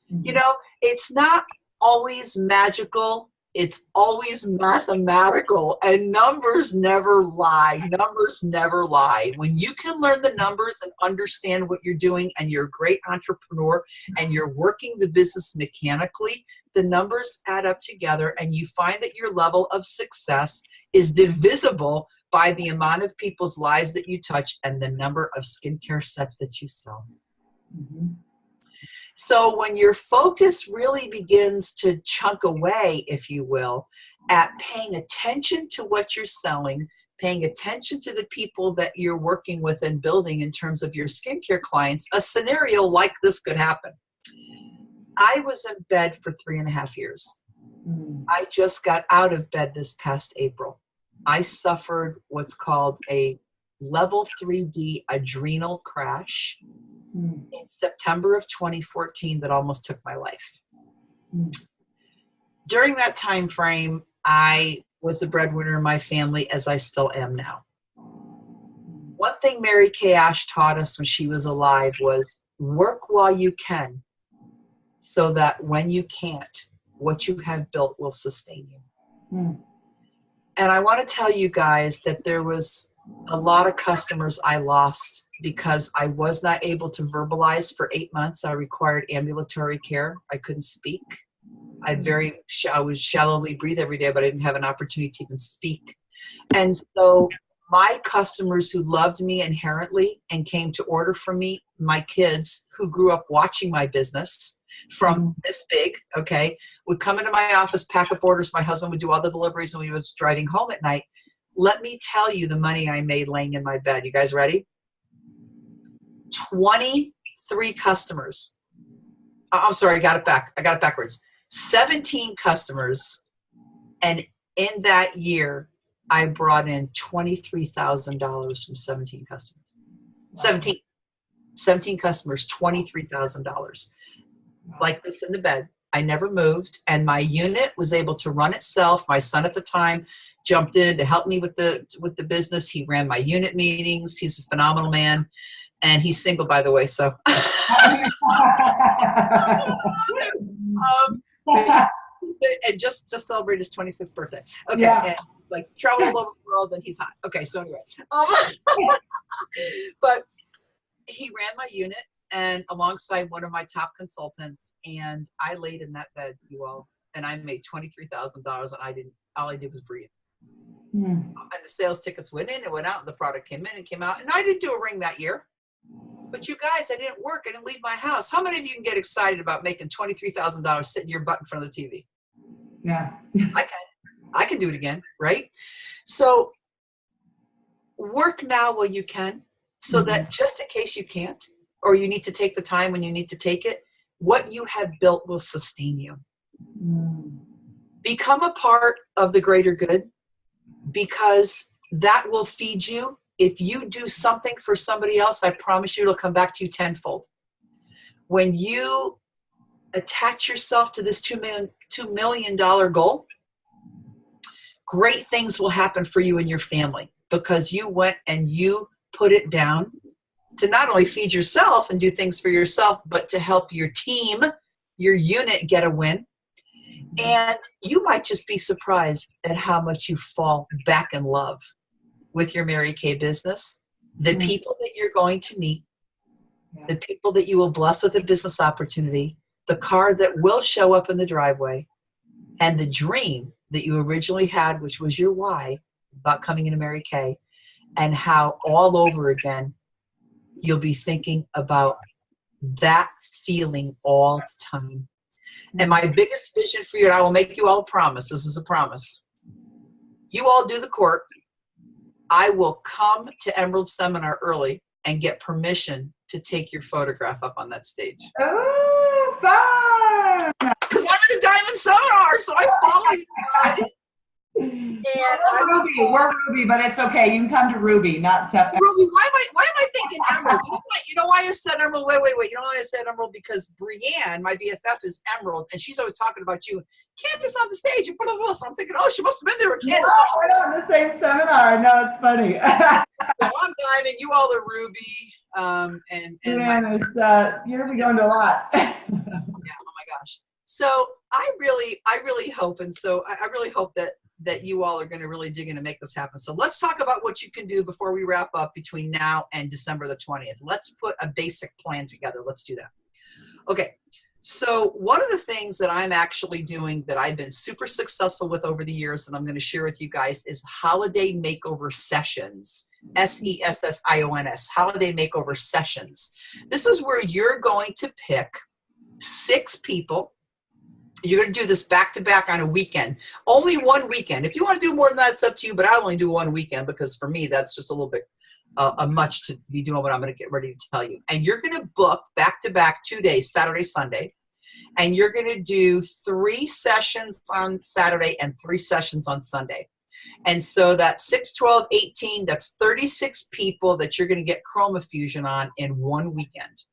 You know, it's not always magical. It's always mathematical, and numbers never lie. Numbers never lie. When you can learn the numbers and understand what you're doing, and you're a great entrepreneur and you're working the business mechanically, the numbers add up together and you find that your level of success is divisible by the amount of people's lives that you touch and the number of skincare sets that you sell. Mm-hmm. So when your focus really begins to chunk away, if you will, at paying attention to what you're selling, paying attention to the people that you're working with and building in terms of your skincare clients, a scenario like this could happen. I was in bed for 3.5 years. I just got out of bed this past April. I suffered what's called a level 3D adrenal crash in September of 2014 that almost took my life. During that time frame, I was the breadwinner in my family, as I still am now. One thing Mary Kay Ash taught us when she was alive was work while you can, so that when you can't, what you have built will sustain you. And I want to tell you guys that there was a lot of customers I lost because I was not able to verbalize for 8 months. I required ambulatory care. I couldn't speak. I would shallowly breathe every day, but I didn't have an opportunity to even speak. And so my customers who loved me inherently and came to order from me, my kids who grew up watching my business from this big, okay, would come into my office, pack up orders. My husband would do all the deliveries when he was driving home at night. Let me tell you the money I made laying in my bed. You guys ready? 23 customers. I'm sorry, I got it backwards. 17 customers And in that year, I brought in $23,000 from 17 customers. Wow. 17 customers, $23,000. Like this in the bed. I never moved, and my unit was able to run itself. My son at the time jumped in to help me with the business. He ran my unit meetings. He's a phenomenal man, and he's single, by the way. So, and just celebrated his 26th birthday. Okay, yeah. And like traveled all over the world, and he's hot. Okay, so anyway, but he ran my unit. And alongside one of my top consultants, and I laid in that bed, you all, and I made $23,000, and all I did was breathe. And the sales tickets went in and went out, and the product came in and came out, and I didn't do a ring that year. But you guys, I didn't work. I didn't leave my house. How many of you can get excited about making $23,000 sitting your butt in front of the TV?
Yeah.
I can do it again, right? So work now while you can, so that just in case you can't, or you need to take the time when you need to take it, what you have built will sustain you. Become a part of the greater good, because that will feed you. If you do something for somebody else, I promise you it'll come back to you tenfold. When you attach yourself to this $2 million goal, great things will happen for you and your family, because you went and you put it down to not only feed yourself and do things for yourself, but to help your team, your unit get a win. And you might just be surprised at how much you fall back in love with your Mary Kay business, the people that you're going to meet, the people that you will bless with a business opportunity, the car that will show up in the driveway, and the dream that you originally had, which was your why about coming into Mary Kay, and how all over again, you'll be thinking about that feeling all the time. And my biggest vision for you, and I will make you all a promise, this is a promise. You all do the court. I will come to Emerald Seminar early and get permission to take your photograph up on that stage.
Oh, fun!
Because I'm in the Diamond Seminar, so I follow you guys.
And we're Ruby, but it's okay. You can come to Ruby, not September.
Ruby, why am I thinking Emerald? You know why I said Emerald? Wait. You know why I said Emerald? Because Brianne, my BFF, is Emerald, and she's always talking about you. Candace on the stage, and blah, blah, blah. So I'm thinking, oh, she must have been there with Candace.
No, we're not in the same seminar. I know, it's funny.
So I'm Diamond, you all are Ruby. And
it's you're gonna be going to a lot.
Yeah, oh my gosh. So I really hope, and so I really hope that you all are going to really dig in and make this happen. So let's talk about what you can do before we wrap up between now and December the 20th. Let's put a basic plan together. Let's do that. Okay. So one of the things that I'm actually doing that I've been super successful with over the years, and I'm going to share with you guys, is holiday makeover sessions. SESSIONS, holiday makeover sessions. This is where you're going to pick 6 people. You're going to do this back-to-back on a weekend. Only one weekend. If you want to do more than that, it's up to you, but I only do one weekend because for me, that's just a little bit much to be doing what I'm going to get ready to tell you. And you're going to book back-to-back 2 days, Saturday, Sunday, and you're going to do 3 sessions on Saturday and 3 sessions on Sunday. And so that's 6, 12, 18, that's 36 people that you're going to get chroma fusion on in one weekend.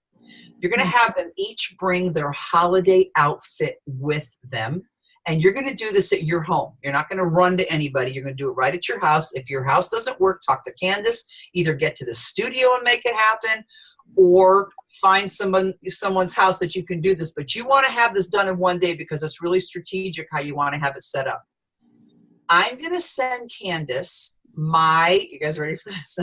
You're going to have them each bring their holiday outfit with them. And you're going to do this at your home. You're not going to run to anybody. You're going to do it right at your house. If your house doesn't work, talk to Candace. Either get to the studio and make it happen, or find someone's house that you can do this. But you want to have this done in one day because it's really strategic how you want to have it set up. I'm going to send Candace you guys ready for this?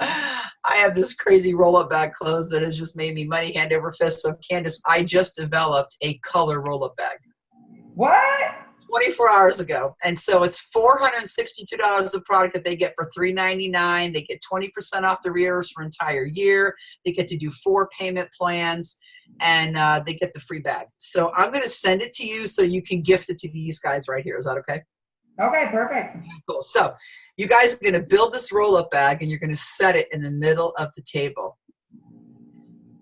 I have this crazy roll-up bag clothes that has just made me money hand over fist. So Candace, I just developed a color roll-up bag.
What?
24 hours ago. And so it's $462 of product that they get for $399. They get 20% off the reorders for entire year. They get to do 4 payment plans, and they get the free bag. So I'm going to send it to you so you can gift it to these guys right here. Is that okay?
Okay, perfect.
Cool. So you guys are going to build this roll-up bag, and you're going to set it in the middle of the table.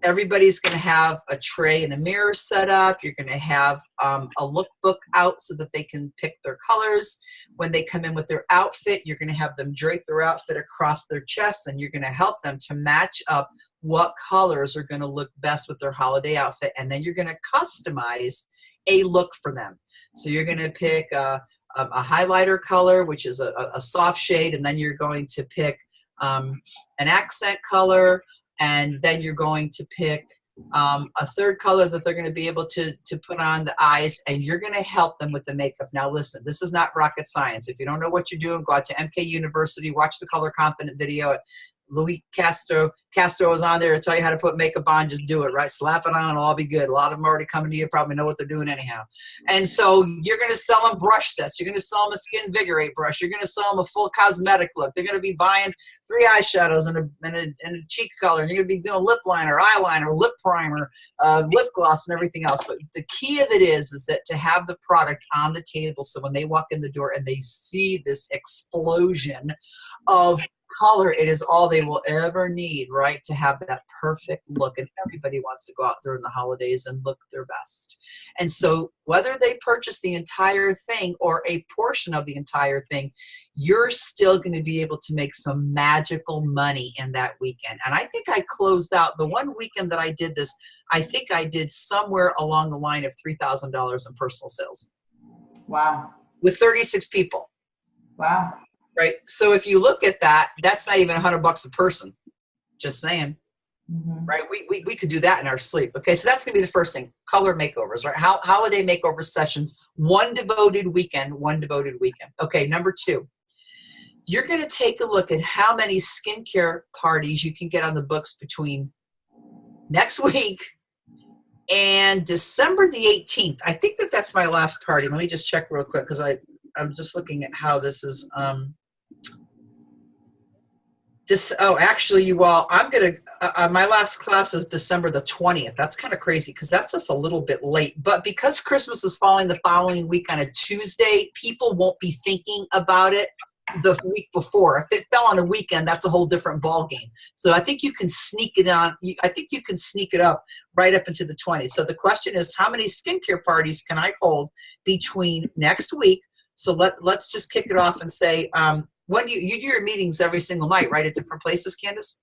Everybody's going to have a tray and a mirror set up. You're going to have a lookbook out so that they can pick their colors. When they come in with their outfit, you're going to have them drape their outfit across their chest, and you're going to help them to match up what colors are going to look best with their holiday outfit. And then you're going to customize a look for them. So you're going to pick a highlighter color, which is a soft shade, and then you're going to pick an accent color, and then you're going to pick a third color that they're going to be able to put on the eyes, and you're going to help them with the makeup. Now listen, this is not rocket science. If you don't know what you're doing, go out to MK University, watch the Color Confident video. Louis Castro is on there to tell you how to put makeup on. Just do it, right? Slap it on, it'll all be good. A lot of them already coming to you, probably know what they're doing anyhow. And so you're going to sell them brush sets. You're going to sell them a Skin Vigorate brush. You're going to sell them a full cosmetic look. They're going to be buying 3 eyeshadows and a cheek color. And you're going to be doing lip liner, eyeliner, lip primer, lip gloss, and everything else. But the key of it is that to have the product on the table, so when they walk in the door and they see this explosion of color, it is all they will ever need, right, to have that perfect look. And everybody wants to go out during the holidays and look their best. And so whether they purchase the entire thing or a portion of the entire thing, you're still going to be able to make some magical money in that weekend. And I think I closed out the one weekend that I did this, I think I did somewhere along the line of $3,000 in personal sales.
Wow.
With 36 people.
Wow.
Right. So if you look at that, that's not even $100 a person. Just saying. Mm-hmm. Right. We could do that in our sleep. Okay. So that's going to be the first thing. Color makeovers, right? Holiday makeover sessions, one devoted weekend. Okay. Number 2, you're going to take a look at how many skincare parties you can get on the books between next week and December the 18th. I think that's my last party. Let me just check real quick, because I'm just looking at how this is. Actually, you all, I'm going to, my last class is December the 20th. That's kind of crazy because that's just a little bit late. But because Christmas is falling the following week on a Tuesday, people won't be thinking about it the week before. If it fell on a weekend, that's a whole different ball game. So I think you can sneak it on. I think you can sneak it up right up into the 20th. So the question is, how many skincare parties can I hold between next week? So let's just kick it off and say, when do you do your meetings every single night, right, at different places, Candace?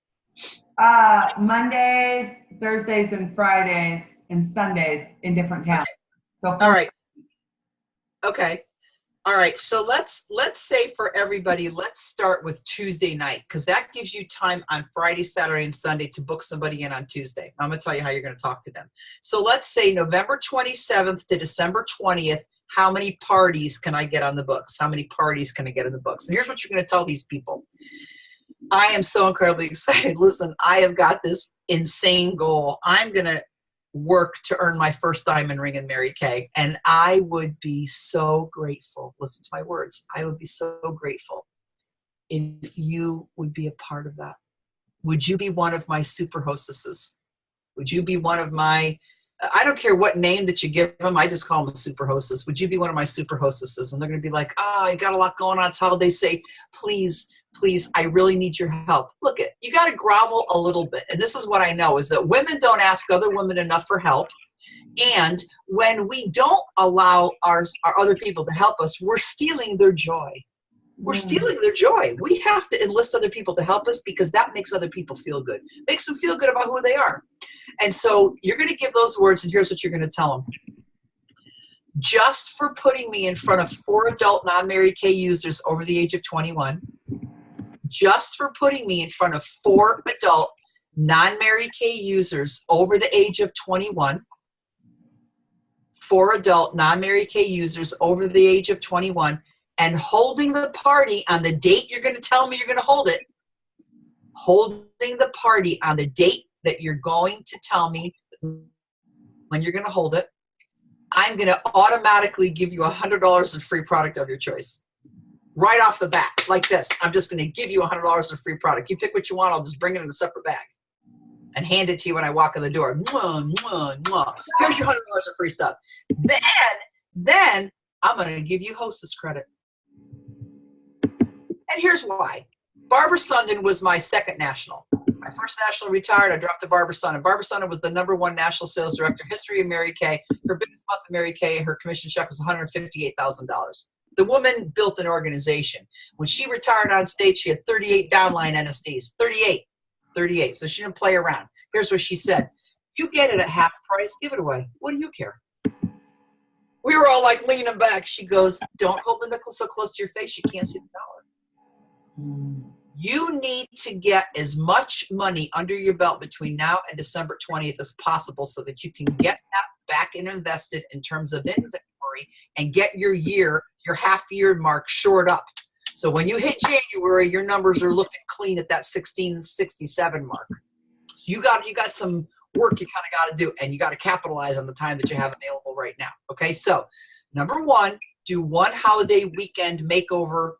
Mondays, Thursdays, and Fridays, and Sundays in different towns. Okay. So
all right. Okay. All right. So let's say for everybody, let's start with Tuesday night, because that gives you time on Friday, Saturday, and Sunday to book somebody in on Tuesday. I'm going to tell you how you're going to talk to them. So let's say November 27th to December 20th. How many parties can I get on the books? How many parties can I get on the books? And here's what you're going to tell these people. I am so incredibly excited. Listen, I have got this insane goal. I'm going to work to earn my first diamond ring in Mary Kay. And I would be so grateful. Listen to my words. I would be so grateful if you would be a part of that. Would you be one of my super hostesses? Would you be one of my, I don't care what name that you give them. I just call them a super hostess. Would you be one of my super hostesses? And they're going to be like, oh, I got a lot going on. It's holiday. Say, please, I really need your help. Look, you got to grovel a little bit. And this is what I know is that women don't ask other women enough for help. And when we don't allow our other people to help us, we're stealing their joy. We're stealing their joy. We have to enlist other people to help us because that makes other people feel good. Makes them feel good about who they are. And so you're going to give those words, and here's what you're going to tell them. Just for putting me in front of 4 adult non-Mary Kay users over the age of 21, just for putting me in front of 4 adult non-Mary Kay users over the age of 21, 4 adult non-Mary Kay users over the age of 21, and holding the party on the date you're going to tell me you're going to hold it, holding the party on the date that you're going to tell me when you're going to hold it, I'm going to automatically give you $100 in free product of your choice. Right off the bat, like this. I'm just going to give you $100 in free product. You pick what you want. I'll just bring it in a separate bag and hand it to you when I walk in the door. Mwah, mwah, mwah. Here's your $100 of free stuff. Then I'm going to give you hostess credit. And here's why. Barbara Sundin was my second national. My first national retired, I dropped to Barbara Sonner. Barbara Sonner was the #1 national sales director, history of Mary Kay. Her biggest month of Mary Kay, her commission check was $158,000. The woman built an organization. When she retired on stage, she had 38 downline NSDs. 38. So she didn't play around. Here's what she said. You get it at half price, give it away. What do you care? We were all like leaning back. She goes, don't hold the nickel so close to your face you can't see the dollar. You need to get as much money under your belt between now and December 20th as possible so that you can get that back and invested in terms of inventory and get your half-year mark shored up. So when you hit January, your numbers are looking clean at that 1667 mark. So you got some work you kind of got to do, and you got to capitalize on the time that you have available right now. Okay, so #1, do one holiday weekend makeover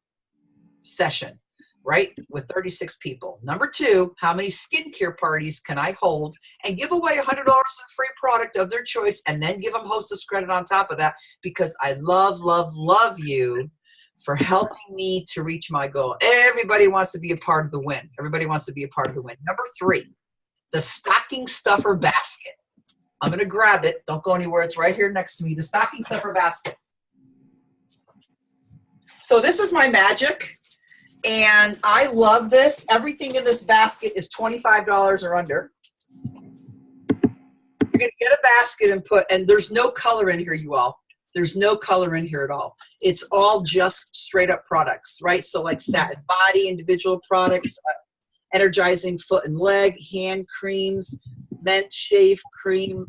session, right, with 36 people. #2, how many skincare parties can I hold and give away $100 in free product of their choice, and then give them hostess credit on top of that, because I love, love, love you for helping me to reach my goal. Everybody wants to be a part of the win. Everybody wants to be a part of the win. #3, the stocking stuffer basket. I'm going to grab it. Don't go anywhere. It's right here next to me. The stocking stuffer basket. So this is my magic, and I love this. Everything in this basket is $25 or under. You're going to get a basket and there's no color in here, you all. There's no color in here at all. It's all just straight up products, right? So like satin body, individual products, energizing foot and leg, hand creams, men's shave cream,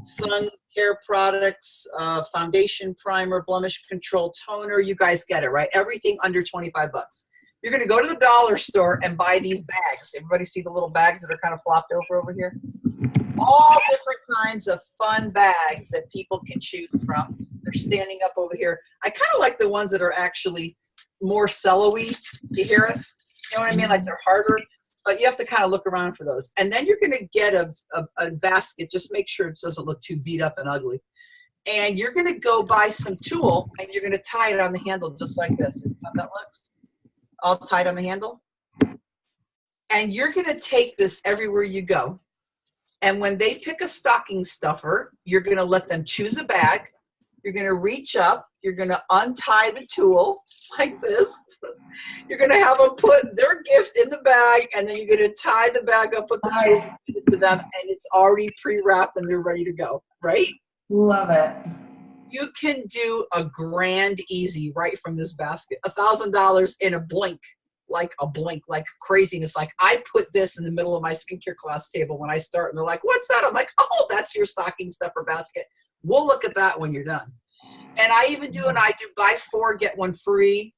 sun care products, foundation primer, blemish control toner. You guys get it, right? Everything under 25 bucks. You're going to go to the dollar store and buy these bags. Everybody see the little bags that are kind of flopped over here? All different kinds of fun bags that people can choose from. They're standing up over here. I kind of like the ones that are actually more cello-y. You hear it? You know what I mean? Like they're harder, but you have to kind of look around for those. And then you're going to get a basket. Just make sure it doesn't look too beat up and ugly. And you're going to go buy some tulle, and you're going to tie it on the handle just like this. Is how that looks? All tied on the handle. And you're going to take this everywhere you go. And when they pick a stocking stuffer, you're going to let them choose a bag. You're going to reach up. You're going to untie the tulle like this. You're going to have them put their gift in the bag, and then you're going to tie the bag up with the tulle to them, and it's already pre-wrapped and they're ready to go, right?
Love it.
You can do a grand easy right from this basket. $1,000 in a blink, like craziness. Like I put this in the middle of my skincare class table when I start, and they're like, what's that? I'm like, oh, that's your stocking stuffer basket. We'll look at that when you're done. And I do buy 4, get 1 free.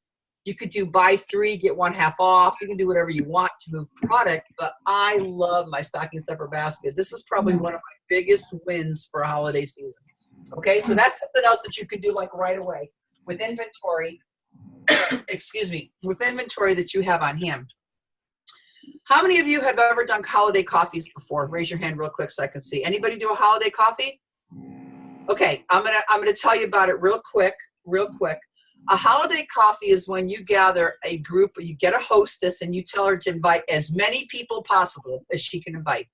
You could do buy 3, get 1 half off. You can do whatever you want to move product, but I love my stocking stuffer basket. This is probably one of my biggest wins for a holiday season. Okay, so that's something else that you could do like right away with inventory, excuse me, with inventory that you have on hand. How many of you have ever done holiday coffees before? Raise your hand real quick so I can see. Anybody do a holiday coffee? Okay, I'm gonna tell you about it real quick. A holiday coffee is when you gather a group, or you get a hostess and you tell her to invite as many people possible as she can invite.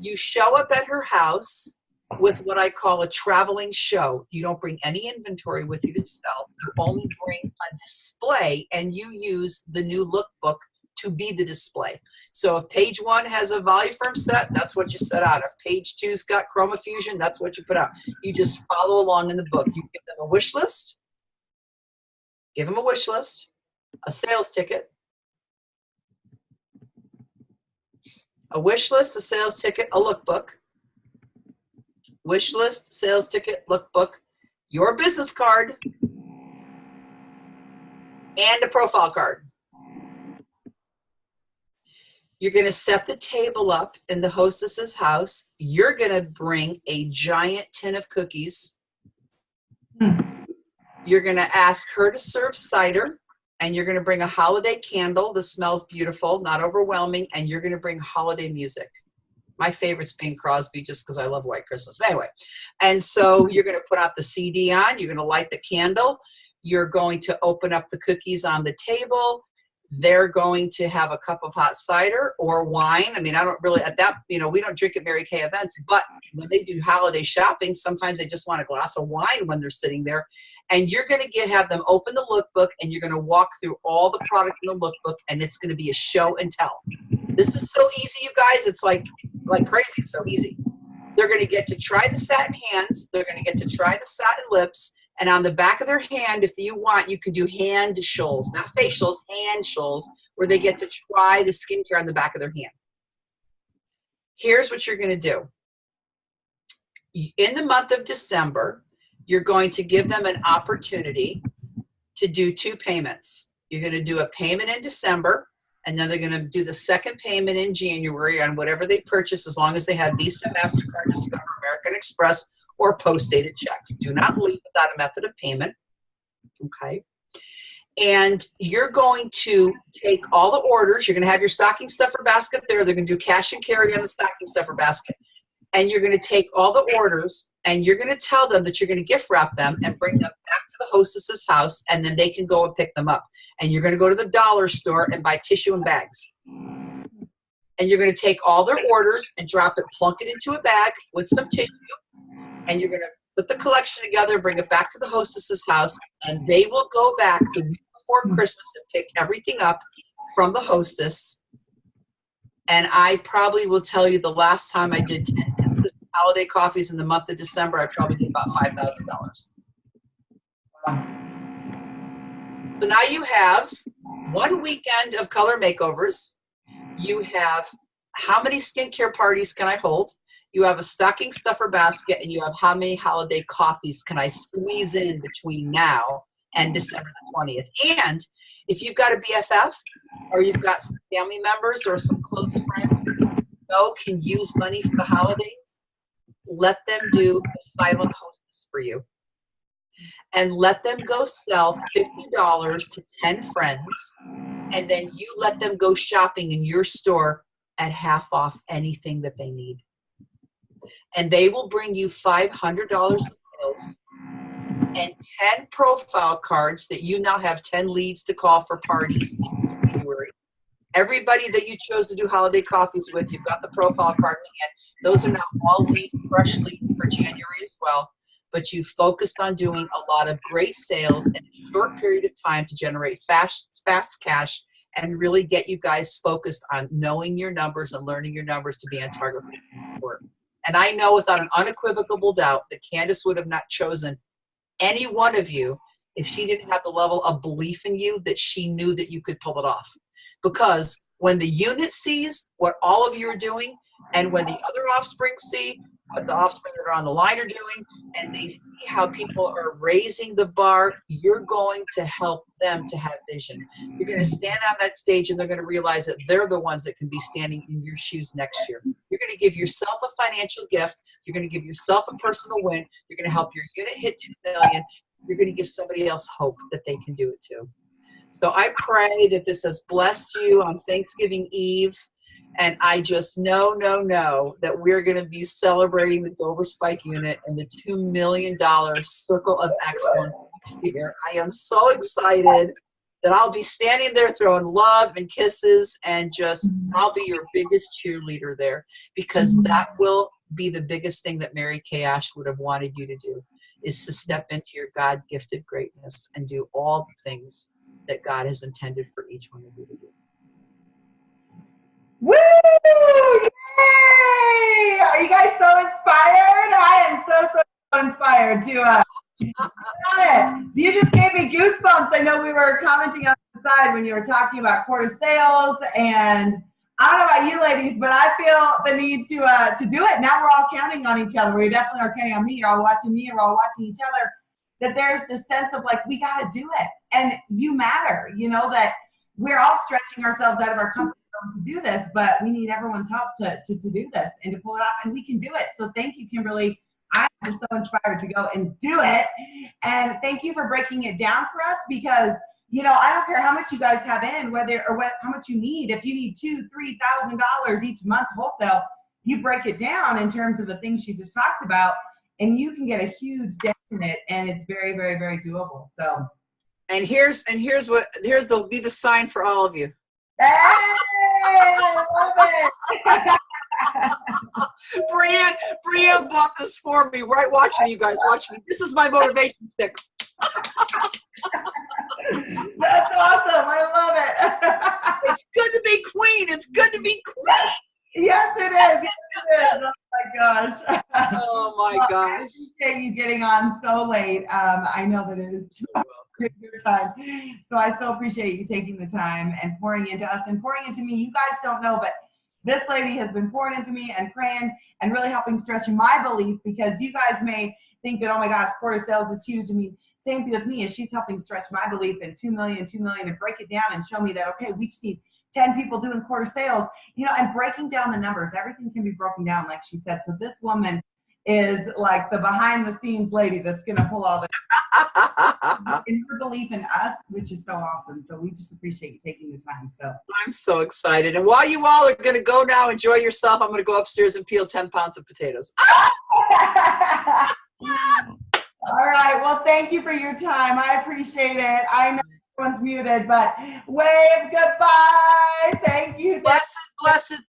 You show up at her house with what I call a traveling show. You don't bring any inventory with you to sell. You only bring a display, and you use the new lookbook to be the display. So if page 1 has a Voluform set, that's what you set out. If page 2's got Chroma Fusion, that's what you put out. You just follow along in the book. You give them a wish list, a sales ticket, a wish list, a sales ticket, a lookbook, wish list, sales ticket, lookbook, your business card, and a profile card. You're going to set the table up in the hostess's house. You're going to bring a giant tin of cookies. You're going to ask her to serve cider, and you're going to bring a holiday candle that smells beautiful, not overwhelming, and you're going to bring holiday music. My favorite's Bing Crosby, just because I love White Christmas. But anyway, and so you're going to put out the CD on. You're going to light the candle. You're going to open up the cookies on the table. They're going to have a cup of hot cider or wine. I mean, I don't really, at that, you know, we don't drink at Mary Kay events, but when they do holiday shopping, sometimes they just want a glass of wine when they're sitting there. And you're going to have them open the lookbook, and you're going to walk through all the product in the lookbook, and it's going to be a show and tell. This is so easy, you guys. It's like crazy. It's so easy. They're going to get to try the satin hands. They're going to get to try the satin lips. And on the back of their hand, if you want, you can do hand shoals, not facials, hand shoals, where they get to try the skincare on the back of their hand. Here's what you're going to do. In the month of December, you're going to give them an opportunity to do 2 payments. You're going to do a payment in December, and then they're going to do the second payment in January on whatever they purchase, as long as they have Visa, MasterCard, Discover, American Express, or post-dated checks. Do not leave without a method of payment, okay? And you're going to take all the orders. You're going to have your stocking stuffer basket there. They're going to do cash and carry on the stocking stuffer basket. And you're going to take all the orders, and you're going to tell them that you're going to gift wrap them and bring them back to the hostess's house, and then they can go and pick them up. And you're going to go to the dollar store and buy tissue and bags. And you're going to take all their orders and drop it, plunk it into a bag with some tissue, and you're going to put the collection together, bring it back to the hostess's house, and they will go back the week before Christmas and pick everything up from the hostess. And I probably will tell you, the last time I did 10 holiday coffees in the month of December, I probably did about $5,000. So now you have 1 weekend of color makeovers. You have how many skincare parties can I hold? You have a stocking stuffer basket, and you have how many holiday coffees can I squeeze in between now and December the 20th. And if you've got a BFF, or you've got some family members or some close friends who can use money for the holidays, let them do a silent hostess for you. And let them go sell $50 to 10 friends, and then you let them go shopping in your store at half off anything that they need. And they will bring you $500 in sales and 10 profile cards that you now have 10 leads to call for parties in January. Everybody that you chose to do holiday coffees with, you've got the profile card in hand. Those are now all leads, fresh leads for January as well. But you focused on doing a lot of great sales in a short period of time to generate fast cash and really get you guys focused on knowing your numbers and learning your numbers to be on target for it. And I know without an unequivocal doubt that Candace would have not chosen any one of you if she didn't have the level of belief in you that she knew that you could pull it off. Because when the unit sees what all of you are doing, and when the other offspring see what the offspring that are on the line are doing, and they see how people are raising the bar, you're going to help them to have vision. You're going to stand on that stage, and they're going to realize that they're the ones that can be standing in your shoes next year. You're going to give yourself a financial gift. You're going to give yourself a personal win. You're going to help your unit hit 2 million. You're going to give somebody else hope that they can do it too. So I pray that this has blessed you on Thanksgiving Eve. And I just know that we're going to be celebrating the Dover Spike unit and the $2 million circle of excellence here. I am so excited that I'll be standing there throwing love and kisses, and just I'll be your biggest cheerleader there, because that will be the biggest thing that Mary Kay Ash would have wanted you to do, is to step into your God-gifted greatness and do all the things that God has intended for each one of you to do.
Woo! Yay! Are you guys so inspired? I am so inspired to it. You just gave me goosebumps. I know we were commenting on the side when you were talking about quarter sales, and I don't know about you ladies, but I feel the need to do it. Now we're all counting on each other. We definitely are counting on me. You're all watching me, and we're all watching each other. That there's this sense of like, we got to do it, and you matter. You know that we're all stretching ourselves out of our comfort zone to do this, but we need everyone's help to do this and to pull it off, and we can do it. So thank you, Kimberlee. I'm just so inspired to go and do it, and thank you for breaking it down for us, because you know, I don't care how much you guys have in, how much you need. If you need $2,000-3,000 each month wholesale, you break it down in terms of the things she just talked about, and you can get a huge dent in it, and it's very, very, very doable. So
And here's there'll be the sign for all of you.
Hey, I love it.
Brienne bought this for me. Right, watch me, you guys. Watch me. This is my motivation stick.
That's awesome. I love it.
It's good to be queen. It's good to be queen.
Yes, it is. Yes, it is. Oh my gosh.
Oh my gosh.
I appreciate you getting on so late. I know that it is too much your time. So I so appreciate you taking the time and pouring into us and pouring into me. You guys don't know, but this lady has been pouring into me and praying and really helping stretch my belief, because you guys may think that, oh my gosh, quarter sales is huge. I mean, same thing with me, is she's helping stretch my belief in 2 million, and break it down and show me that, okay, we just need 10 people doing quarter sales, you know, and breaking down the numbers. Everything can be broken down, like she said. So this woman is like the behind the scenes lady that's going to pull all the in her belief in us, which is so awesome. So we just appreciate you taking the time. So
I'm so excited. And while you all are going to go now, enjoy yourself, I'm going to go upstairs and peel 10 pounds of potatoes.
All right. Well, thank you for your time. I appreciate it. I know everyone's muted, but wave goodbye. Thank you.
Blessed